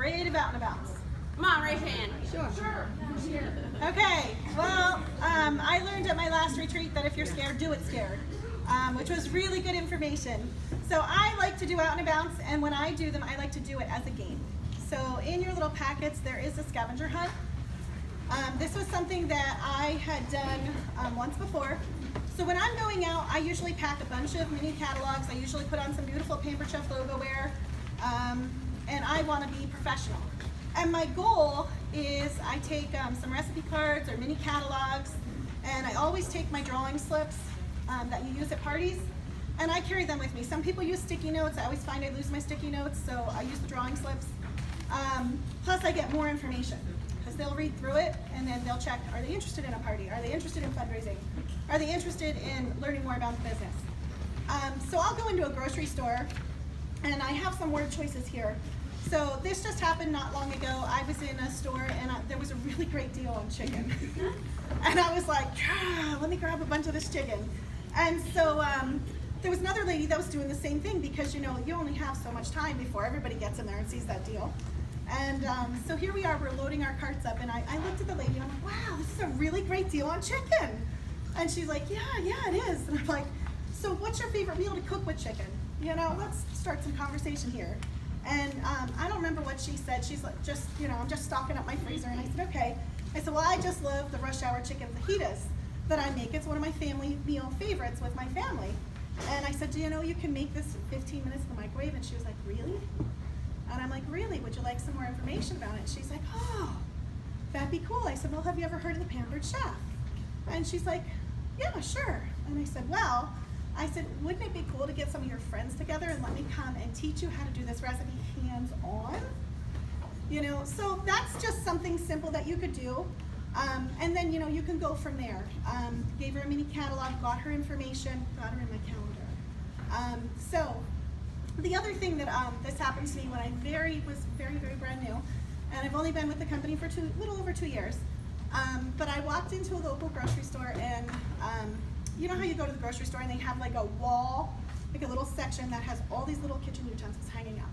afraid of out and abouts? Come on, raise your hand. Sure. Okay, well, I learned at my last retreat that if you're scared, do it scared, which was really good information. So I like to do out and abouts, and when I do them, I like to do it as a game. So in your little packets, there is a scavenger hunt. This was something that I had done once before. So when I'm going out, I usually pack a bunch of mini catalogs. I usually put on some beautiful Pampered Chef logo wear, and I want to be professional. And my goal is I take some recipe cards or mini catalogs, and I always take my drawing slips that you use at parties, and I carry them with me. Some people use sticky notes. I always find I lose my sticky notes, so I use the drawing slips. Plus I get more information, because they'll read through it and then they'll check, are they interested in a party? Are they interested in fundraising? Are they interested in learning more about the business? So I'll go into a grocery store, and I have some word choices here. So this just happened not long ago. I was in a store and there was a really great deal on chicken. And I was like, let me grab a bunch of this chicken. And so there was another lady that was doing the same thing, because you only have so much time before everybody gets in there and sees that deal. And so here we are, we're loading our carts up, and I looked at the lady and I'm like, wow, this is a really great deal on chicken. And she's like, yeah, it is. And I'm like, so what's your favorite meal to cook with chicken? Let's start some conversation here. And I don't remember what she said. She's like, I'm just stocking up my freezer. And I said, okay. I said, well, I just love the rush hour chicken fajitas that I make. It's one of my family meal favorites with my family. And I said, do you know you can make this in 15 minutes in the microwave? And she was like, really? And I'm like, really? Would you like some more information about it? She's like, oh, that'd be cool. I said, well, have you ever heard of the Pampered Chef? And she's like, yeah, sure. And I said, well, wouldn't it be cool to get some of your friends together and let me come and teach you how to do this recipe hands-on? So that's just something simple that you could do. And then, you can go from there. Gave her a mini catalog, got her information, got her in my calendar. So the other thing that this happened to me when I was very, very brand new, and I've only been with the company for a little over 2 years, but I walked into a local grocery store, and you know how you go to the grocery store and they have like a wall, like a little section that has all these little kitchen utensils hanging up.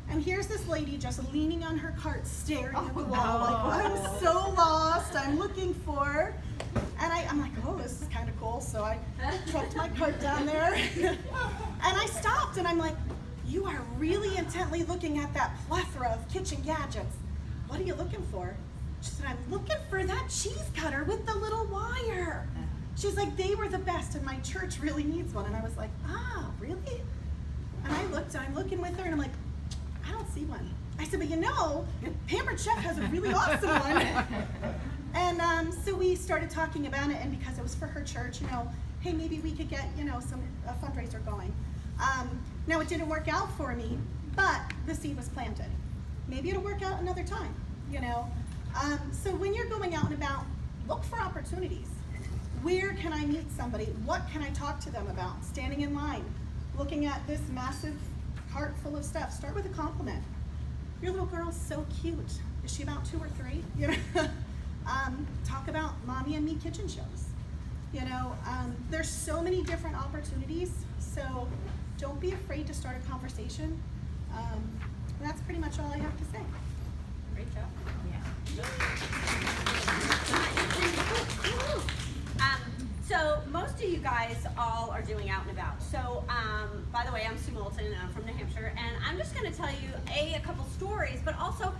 And here's this lady just leaning on her cart, staring at the wall, like, I'm so lost, I'm looking for. And I'm like, oh, this is kind of cool. So I trucked my cart down there, and I stopped, and I'm like, you are really intently looking at that plethora of kitchen gadgets. What are you looking for? She said, I'm looking for that cheese cutter with the little wire. She's like, they were the best, and my church really needs one. And I was like, really? And I looked, and I'm looking with her, and I'm like, I don't see one. I said, but Pampered Chef has a really awesome one. And so we started talking about it, and because it was for her church, hey, maybe we could get, a fundraiser going. Now it didn't work out for me, but the seed was planted. Maybe it'll work out another time, So when you're going out and about, look for opportunities. Where can I meet somebody? What can I talk to them about? Standing in line, looking at this massive cart full of stuff. Start with a compliment. Your little girl's so cute. Is she about 2 or 3? Talk about mommy and me kitchen shows. There's so many different opportunities, so don't be afraid to start a conversation. That's pretty much all I have to say. Great job. So most of you guys all are doing out and about. So by the way, I'm Sue Moulton, and I'm from New Hampshire, and I'm just going to tell you a couple stories, but also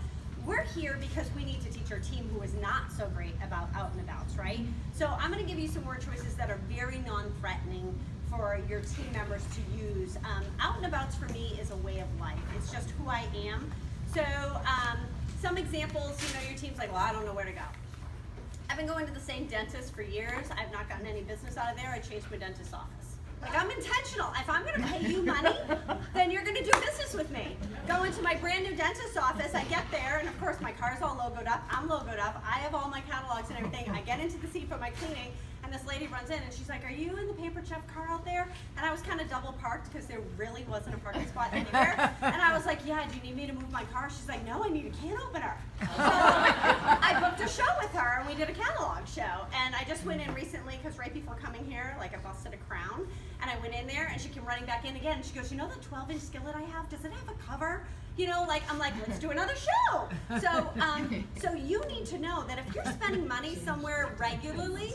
we're here because we need to teach our team who is not so great about out and abouts, right? So I'm going to give you some word choices that are very non-threatening for your team members to use. Out and abouts for me is a way of life. It's just who I am. So some examples, your team's like, well, I don't know where to go. I've been going to the same dentist for years. I've not gotten any business out of there. I changed my dentist's office. Like, I'm intentional. If I'm going to pay you money, then you're going to do business with me. Go into my brand new dentist's office. I get there, and of course, my car's all logoed up. I'm logoed up. I have all my catalogs and everything. I get into the seat for my cleaning, and this lady runs in, and she's like, are you in the Pampered Chef car out there? And I was kind of double parked because there really wasn't a parking spot anywhere. And I was like, yeah, do you need me to move my car? She's like, no, I need a can opener. So I booked a show with her, and we did a catalog show. And I just went in recently because right before coming here, like, I busted a crown. And I went in there, and she came running back in again, and she goes, that 12-inch skillet I have, does it have a cover? You know, like, I'm like, let's do another show. So you need to know that if you're spending money somewhere regularly,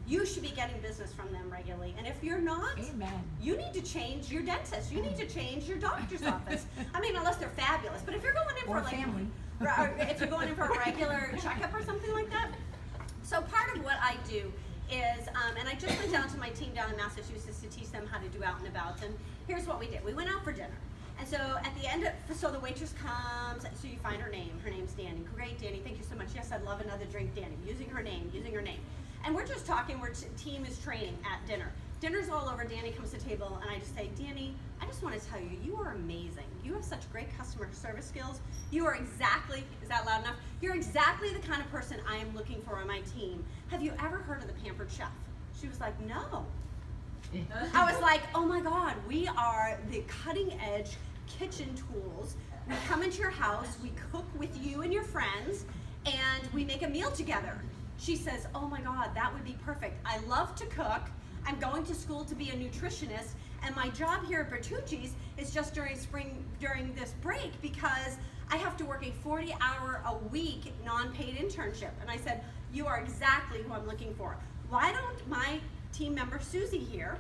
you should be getting business from them regularly. And if you're not, Amen. you need to change your dentist. You need to change your doctor's office. I mean, unless they're fabulous. But if you're going in for Or like, family. or if you're going in for a regular checkup or something like that. So part of what I do is, and I just went down to my team down in Massachusetts to teach them how to do out and about. And here's what we did. We went out for dinner. And so at the end, so the waitress comes, so you find her name. Her name's Danny. Great, Danny, thank you so much. Yes, I'd love another drink, Danny. Using her name. And we're just talking, team is training at dinner. Dinner's all over, Danny comes to the table, and I just say, Danny, I just want to tell you, you are amazing. You have such great customer service skills. You are exactly, is that loud enough? You're exactly the kind of person I am looking for on my team. Have you ever heard of the Pampered Chef? She was like, no. I was like, oh my God, we are the cutting edge kitchen tools. We come into your house, we cook with you and your friends, and we make a meal together. She says, oh my God, that would be perfect. I love to cook. I'm going to school to be a nutritionist, and my job here at Bertucci's is just during this break because I have to work a 40-hour-a-week non-paid internship. And I said, you are exactly who I'm looking for. Why don't my team member Susie here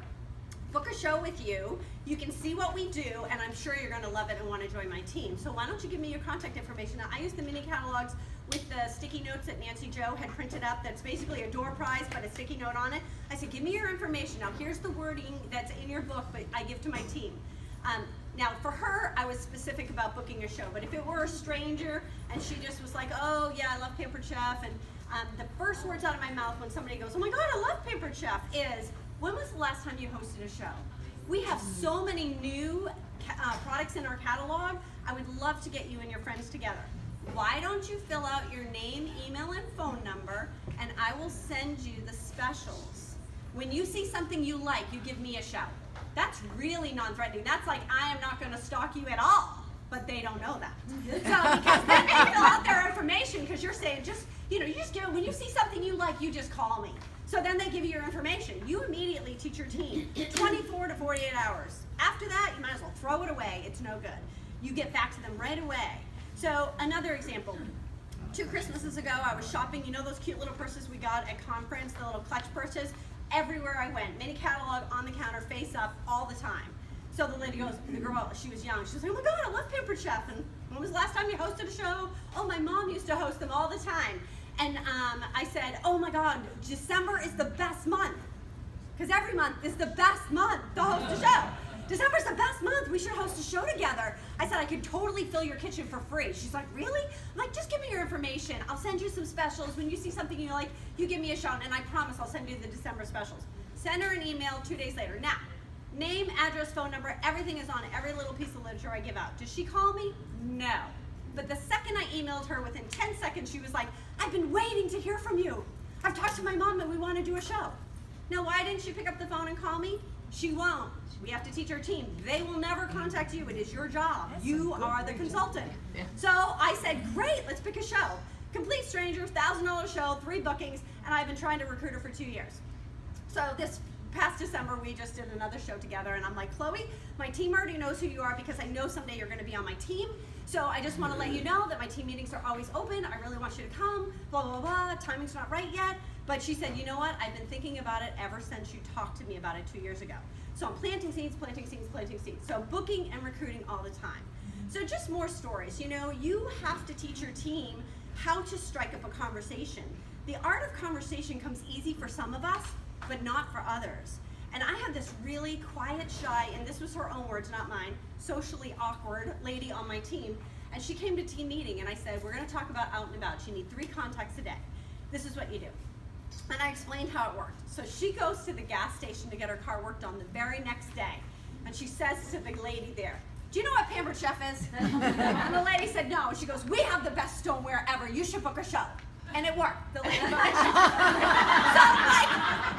book a show with you? You can see what we do, and I'm sure you're going to love it and want to join my team. So why don't you give me your contact information? Now, I use the mini catalogs with the sticky notes that Nancy Joe had printed up. That's basically a door prize, but a sticky note on it. I said, give me your information. Now, here's the wording that's in your book, but I give to my team. Now, for her, I was specific about booking a show, but if it were a stranger and she just was like, oh, yeah, I love Pampered Chef, and the first words out of my mouth when somebody goes, oh my God, I love Pampered Chef, is, when was the last time you hosted a show? We have so many new products in our catalog. I would love to get you and your friends together. Why don't you fill out your name, email, and phone number, and I will send you the specials. When you see something you like, you give me a shout. That's really non-threatening. That's like, I am not going to stalk you at all, but they don't know that. So, because then they fill out their information, because you're saying, you just give, when you see something you like, you just call me. So then they give you your information. You immediately teach your team 24 to 48 hours. After that, you might as well throw it away. It's no good. You get back to them right away. So another example, 2 Christmases ago, I was shopping. You know those cute little purses we got at conference, the little clutch purses? Everywhere I went, mini catalog on the counter, face up, all the time. So the lady goes, the girl, she was young, she was like, oh my God, I love Pampered Chef. And when was the last time you hosted a show? Oh, my mom used to host them all the time. And I said, oh my God, December is the best month. Because every month is the best month to host a show. December's the best month, we should host a show together. I said, I could totally fill your kitchen for free. She's like, really? I'm like, just give me your information. I'll send you some specials. When you see something you like, you give me a shout, and I promise I'll send you the December specials. Send her an email 2 days later. Now, name, address, phone number, everything is on every little piece of literature I give out. Does she call me? No. But the second I emailed her, within 10 seconds, she was like, I've been waiting to hear from you. I've talked to my mom and we want to do a show. Now, why didn't she pick up the phone and call me? She won't. We have to teach our team. They will never contact you. It is your job. You are the consultant. Yeah. So I said, great, let's pick a show. Complete stranger, $1,000 show, 3 bookings, and I've been trying to recruit her for 2 years. So this past December, we just did another show together, and I'm like, Chloe, my team already knows who you are because I know someday you're going to be on my team. So I just want to let you know that my team meetings are always open. I really want you to come, blah, blah, blah. Timing's not right yet. But she said, you know what? I've been thinking about it ever since you talked to me about it 2 years ago. So I'm planting seeds, planting seeds, planting seeds. So booking and recruiting all the time. So just more stories. You know, you have to teach your team how to strike up a conversation. The art of conversation comes easy for some of us, but not for others. And I had this really quiet, shy, and this was her own words, not mine, socially awkward lady on my team. And she came to team meeting, and I said, we're going to talk about out and about. You need 3 contacts a day. This is what you do. And I explained how it worked. So she goes to the gas station to get her car worked on the very next day. And she says to the lady there, do you know what Pampered Chef is? And the lady said, no. She goes, we have the best stoneware ever. You should book a show. And it worked. The lady booked a show. So, like,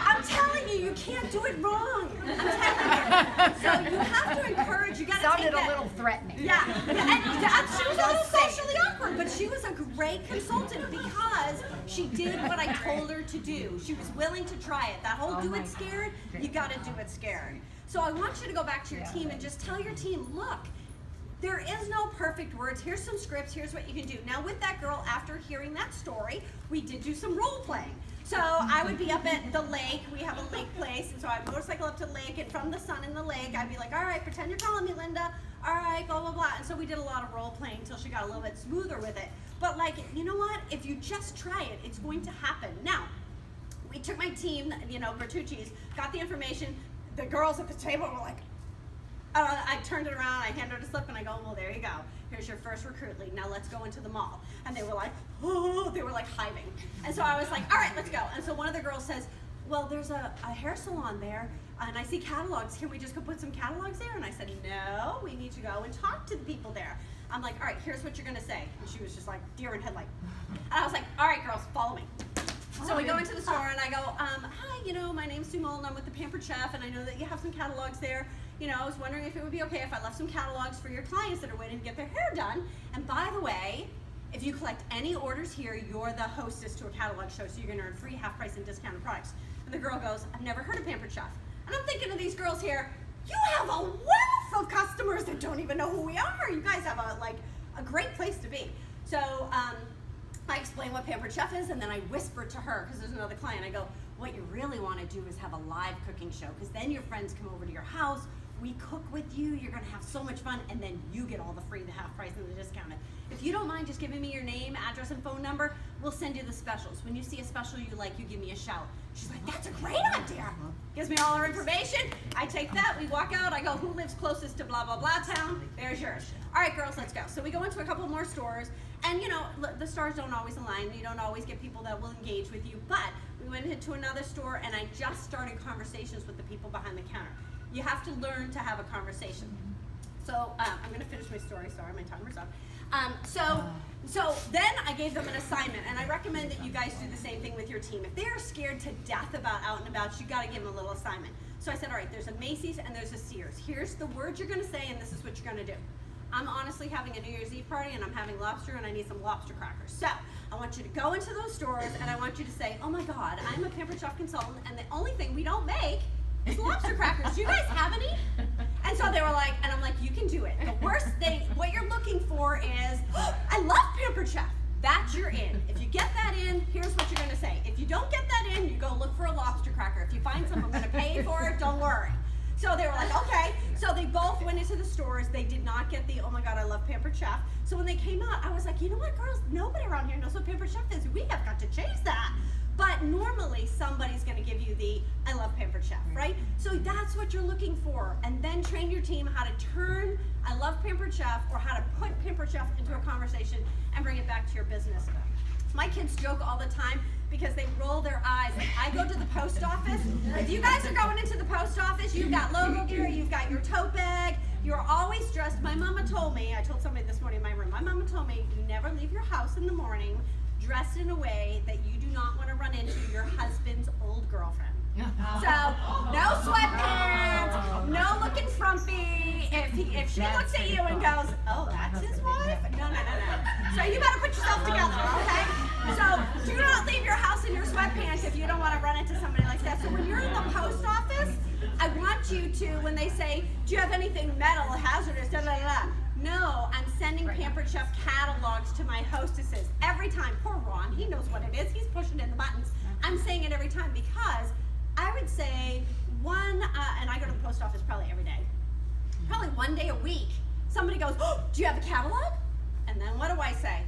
I'm telling you, you can't do it wrong. I'm telling you. So you have to encourage. You got to Sounded take that. a little threatening. Yeah, and she was a little socially awkward, but she was a great consultant because she did what I told her to do. She was willing to try it. That whole do it scared, you got to do it scared. So I want you to go back to your team and just tell your team, look, there is no perfect words. Here's some scripts, here's what you can do. Now with that girl, after hearing that story, we did do some role playing. So I would be up at the lake, we have a lake place, and so I'd motorcycle up to the lake, and from the sun in the lake, I'd be like, all right, pretend you're calling me Linda, all right, blah, blah, blah. And so we did a lot of role playing until she got a little bit smoother with it. But like, you know what, if you just try it, it's going to happen. Now, we took my team, Bertucci's, got the information, the girls at the table were like, I turned it around, I handed her the slip, and I go, well, there you go. Here's your first recruit lead. Now let's go into the mall. And they were like, oh, they were like hiving. And so I was like, all right, let's go. And so one of the girls says, well, there's a hair salon there, and I see catalogs. Can we just go put some catalogs there? And I said, no, we need to go and talk to the people there. I'm like, all right, here's what you're gonna say. And she was just like, deer in headlight. And I was like, all right, girls, follow me. So we go into the store, and I go, hi, my name's Sue Mullen, I'm with the Pampered Chef, and I know that you have some catalogs there. I was wondering if it would be okay if I left some catalogs for your clients that are waiting to get their hair done. And by the way, if you collect any orders here, you're the hostess to a catalog show, so you're gonna earn free half price and discounted products. And the girl goes, I've never heard of Pampered Chef. And I'm thinking of these girls here, you have a wealth of customers that don't even know who we are. You guys have a great place to be. So I explain what Pampered Chef is, and then I whisper to her, because there's another client, I go, what you really want to do is have a live cooking show, because then your friends come over to your house, we cook with you, you're gonna have so much fun, and then you get all the free, the half price, and the discounted. If you don't mind just giving me your name, address, and phone number, we'll send you the specials. When you see a special you like, you give me a shout. She's like, that's a great idea. Gives me all her information. I take that, we walk out, I go, who lives closest to blah, blah, blah town? There's yours. All right, girls, let's go. So we go into a couple more stores, and the stars don't always align. You don't always get people that will engage with you, but we went into another store, and I just started conversations with the people behind the counter. You have to learn to have a conversation. So I'm gonna finish my story, sorry, my timer's up. So then I gave them an assignment, and I recommend that you guys do the same thing with your team. If they're scared to death about out and about, you gotta give them a little assignment. So I said, all right, there's a Macy's and there's a Sears. Here's the words you're gonna say, and this is what you're gonna do. I'm honestly having a New Year's Eve party, and I'm having lobster, and I need some lobster crackers. So I want you to go into those stores, and I want you to say, oh my God, I'm a Pampered Chef consultant, and the only thing we don't make is lobster crackers. Do you guys have any? And so they were like, and I'm like, you can do it. The worst thing, what you're looking for is, oh, I love Pampered Chef. That's your in. If you get that in, here's what you're gonna say. If you don't get that in, you go look for a lobster cracker. If you find some, I'm gonna pay you for it, don't worry. So they were like, okay. So they both went into the stores. They did not get the, oh my God, I love Pampered Chef. So when they came out, I was like, you know what, girls, nobody around here knows what Pampered Chef is. We have got to change that. But normally somebody's gonna give you the, I love Pampered Chef, right? So that's what you're looking for. And then train your team how to turn I love Pampered Chef, or how to put Pampered Chef into a conversation and bring it back to your business. My kids joke all the time because they roll their eyes. Like, I go to the post office. If you guys are going into the post office, you've got logo gear, you've got your tote bag, you're always dressed. My mama told me, I told somebody this morning in my room, my mama told me you never leave your house in the morning dressed in a way that you do not want to run into your husband's old girlfriend. So, no sweatpants, no looking frumpy. If she looks at you and goes, oh, that's his wife? No. So you better put yourself together, okay? So do not leave your house in your sweatpants if you don't want to run into somebody like that. So when you're in the post office, I want you to, when they say, do you have anything metal, hazardous, da da da. No, I'm sending Pampered Chef catalogs to my hostesses every time. Poor Ron, he knows what it is. He's pushing in the buttons. I'm saying it every time because I would say and I go to the post office probably every day, probably one day a week, somebody goes, oh, do you have a catalog? And then what do I say?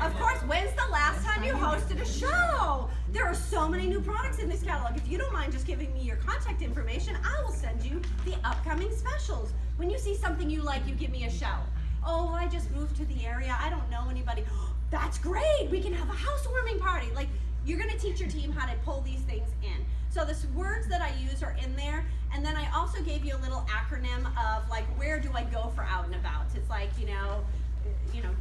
Of course, when's the last time you hosted a show? There are so many new products in this catalog. If you don't mind just giving me your contact information, I will send you the upcoming specials. When you see something you like, you give me a shout. Oh, I just moved to the area. I don't know anybody. That's great. We can have a housewarming party. Like, you're going to teach your team how to pull these things in. So the words that I use are in there. And then I also gave you a little acronym of, like, where do I go for out and about? It's like,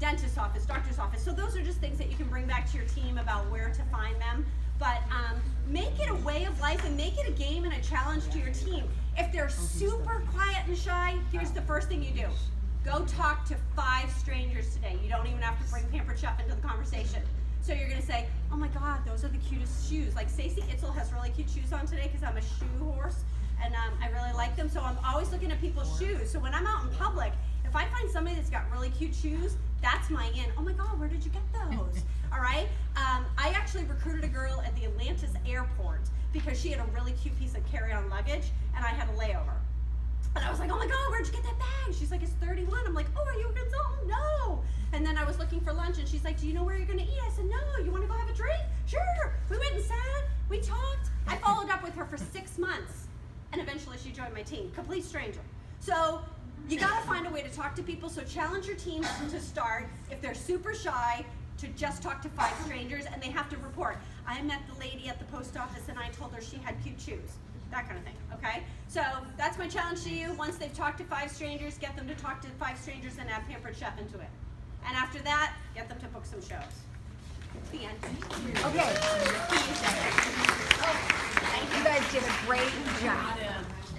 dentist's office, doctor's office. So those are just things that you can bring back to your team about where to find them. But make it a way of life, and make it a game and a challenge to your team. If they're super quiet and shy, here's the first thing you do. Go talk to 5 strangers today. You don't even have to bring Pampered Chef into the conversation. So you're gonna say, oh my God, those are the cutest shoes. Like Stacey Itzel has really cute shoes on today because I'm a shoe horse, and I really like them. So I'm always looking at people's shoes. So when I'm out in public, if if I find somebody that's got really cute shoes, that's my in. Oh my God, where did you get those? All right. I actually recruited a girl at the Atlantis airport because she had a really cute piece of carry-on luggage, and I had a layover. And I was like, oh my God, where'd you get that bag? She's like, it's 31. I'm like, oh, are you a consultant? No. And then I was looking for lunch, and she's like, do you know where you're gonna eat? I said, no. You wanna go have a drink? Sure. We went and sat, we talked. I followed up with her for 6 months, and eventually she joined my team, complete stranger. So you gotta find a way to talk to people, so challenge your teams to start, if they're super shy, to just talk to 5 strangers, and they have to report. I met the lady at the post office, and I told her she had cute shoes. That kind of thing, okay? So that's my challenge to you. Once they've talked to 5 strangers, get them to talk to 5 strangers and add Pampered Chef into it. And after that, get them to book some shows. The end. Okay. You guys did a great job.